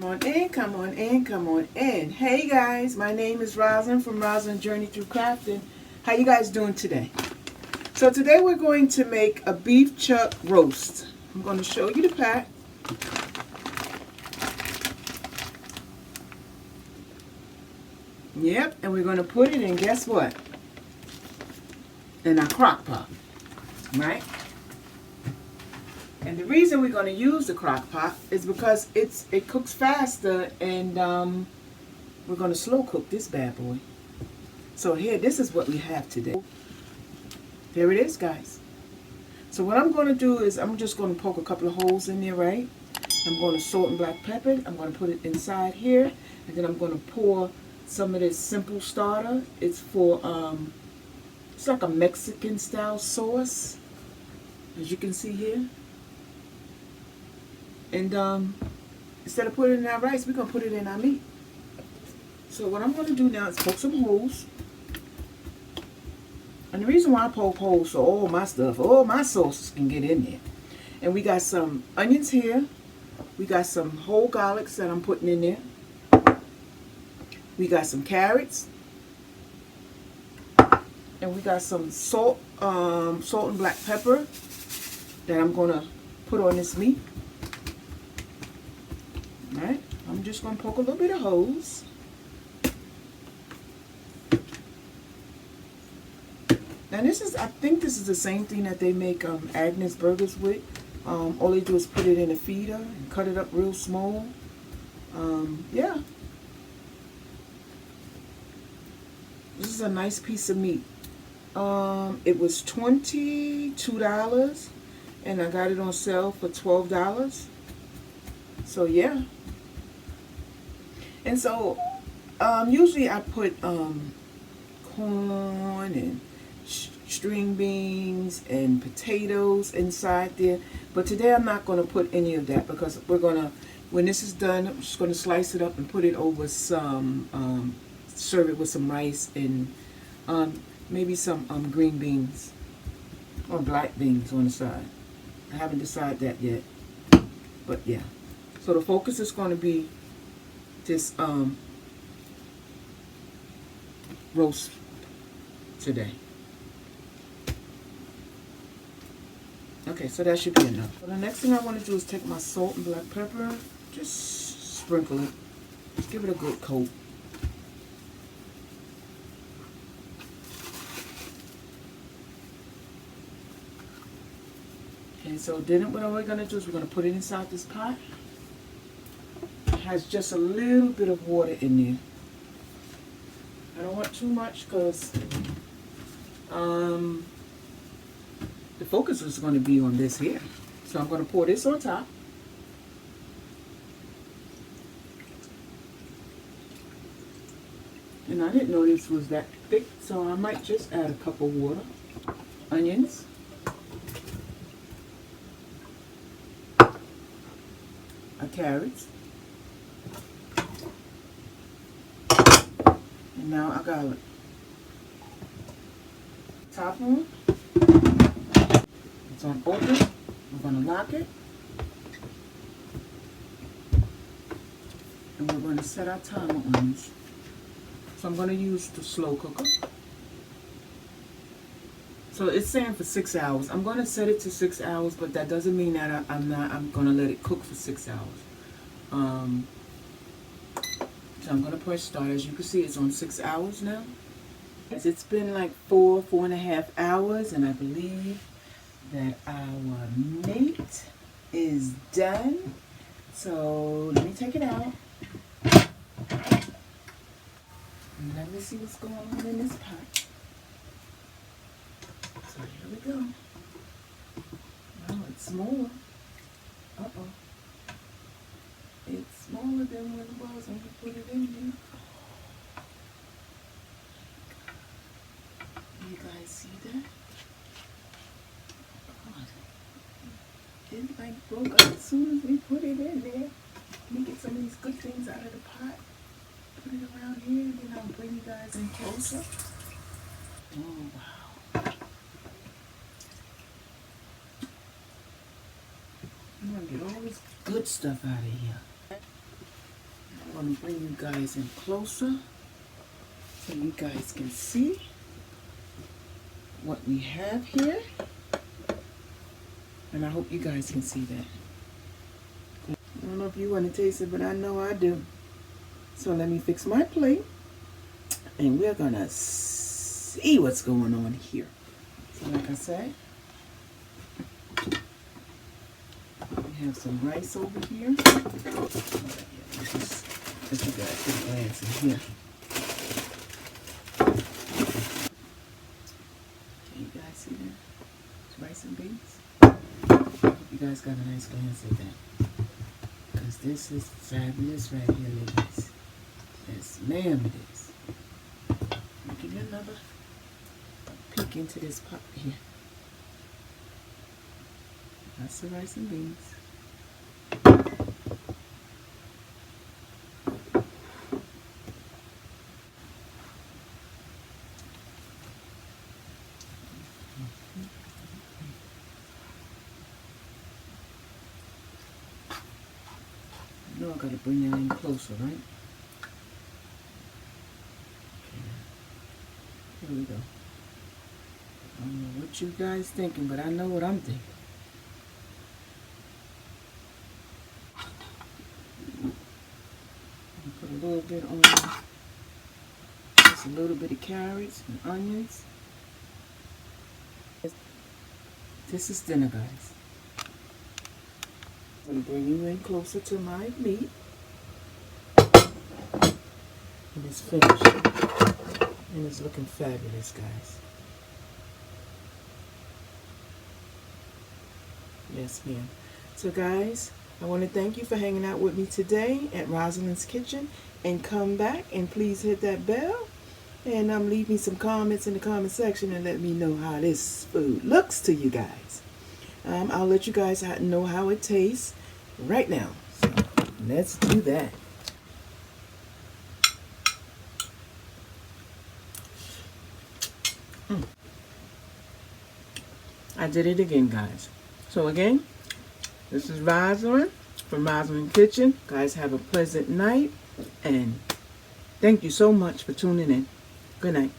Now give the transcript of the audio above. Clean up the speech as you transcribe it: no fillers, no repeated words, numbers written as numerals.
Come on in, come on in, come on in. Hey guys, my name is Rosalind from Rosalind Journey Through Crafting. How you guys doing today? So today we're going to make a beef chuck roast. I'm going to show you the pack. Yep, and we're going to put it in, guess what? In our crock pot, right? And the reason we're going to use the crock pot is because it cooks faster, and we're going to slow cook this bad boy. So here, this is what we have today. There it is, guys. So what I'm going to do is I'm just going to poke a couple of holes in there, right? I'm going to salt and black pepper it. I'm going to put it inside here, and then I'm going to pour some of this simple starter. It's for it's like a Mexican style sauce, as you can see here. And instead of putting it in our rice, we're going to put it in our meat. So what I'm going to do now is poke some holes. And the reason why I poke holes so all my stuff, all my sauces can get in there. And we got some onions here. We got some whole garlics that I'm putting in there. We got some carrots. And we got some salt and black pepper that I'm going to put on this meat. Alright, I'm just going to poke a little bit of holes. Now this is, I think this is the same thing that they make Agnes burgers with. All they do is put it in a feeder and cut it up real small. Yeah. This is a nice piece of meat. It was $22 and I got it on sale for $12. So yeah. And so usually I put corn and string beans and potatoes inside there, but today I'm not going to put any of that because we're going to, when this is done, I'm just going to slice it up and put it over some, serve it with some rice and maybe some green beans or black beans on the side. I haven't decided that yet, but yeah. So the focus is going to be this roast today. Okay, so that should be enough. So the next thing I want to do is take my salt and black pepper, just sprinkle it, just give it a good coat. Okay, so then what we're going to do is we're going to put it inside this pot. It has just a little bit of water in there. I don't want too much because the focus is going to be on this here. So I'm going to pour this on top. And I didn't know this was that thick, so I might just add a cup of water. Onions. Carrots. And now our garlic. Top on. It's on open. We're going to lock it. And we're going to set our timer on this. So I'm going to use the slow cooker. So it's saying for 6 hours. I'm going to set it to 6 hours, but that doesn't mean that I'm going to let it cook for 6 hours. So I'm going to press start. As you can see, it's on 6 hours now. It's been like 4.5 hours, and I believe that our meat is done. So let me take it out. And let me see what's going on in this pot. So here we go. Oh, it's smaller. Uh-oh. It's smaller than what it was when we put it in there. You guys see that? God. It like broke up as soon as we put it in there. Let me get some of these good things out of the pot. Put it around here, and then I'll bring you guys in closer. Oh, wow. I'm going to get all this good stuff out of here. going to bring you guys in closer so you guys can see what we have here. And I hope you guys can see that. I don't know if you want to taste it, but I know I do. So let me fix my plate. And we're going to see what's going on here. So like I said, we have some rice over here. Let you guys get a glance in here. Can you guys see that? It's rice and beans. You guys got a nice glance at that. Because this is fabulous right here, ladies. Yes, ma'am, it is. I'll give you another peek into this pot here. That's the rice and beans. I know I gotta bring that in closer, right? Okay. Here we go. I don't know what you guys thinking, but I know what I'm thinking. Put a little bit on, just a little bit of carrots and onions. This is dinner, guys. I'm going to bring you in closer to my meat. And it's finished. And it's looking fabulous, guys. Yes, ma'am. So, guys, I want to thank you for hanging out with me today at Rosalind's Kitchen. And come back and please hit that bell. And leave me some comments in the comment section and let me know how this food looks to you guys. I'll let you guys know how it tastes right now. So let's do that. I did it again, guys. So again, this is Rosalind from Rosalind Kitchen. Guys, have a pleasant night and thank you so much for tuning in. Good night.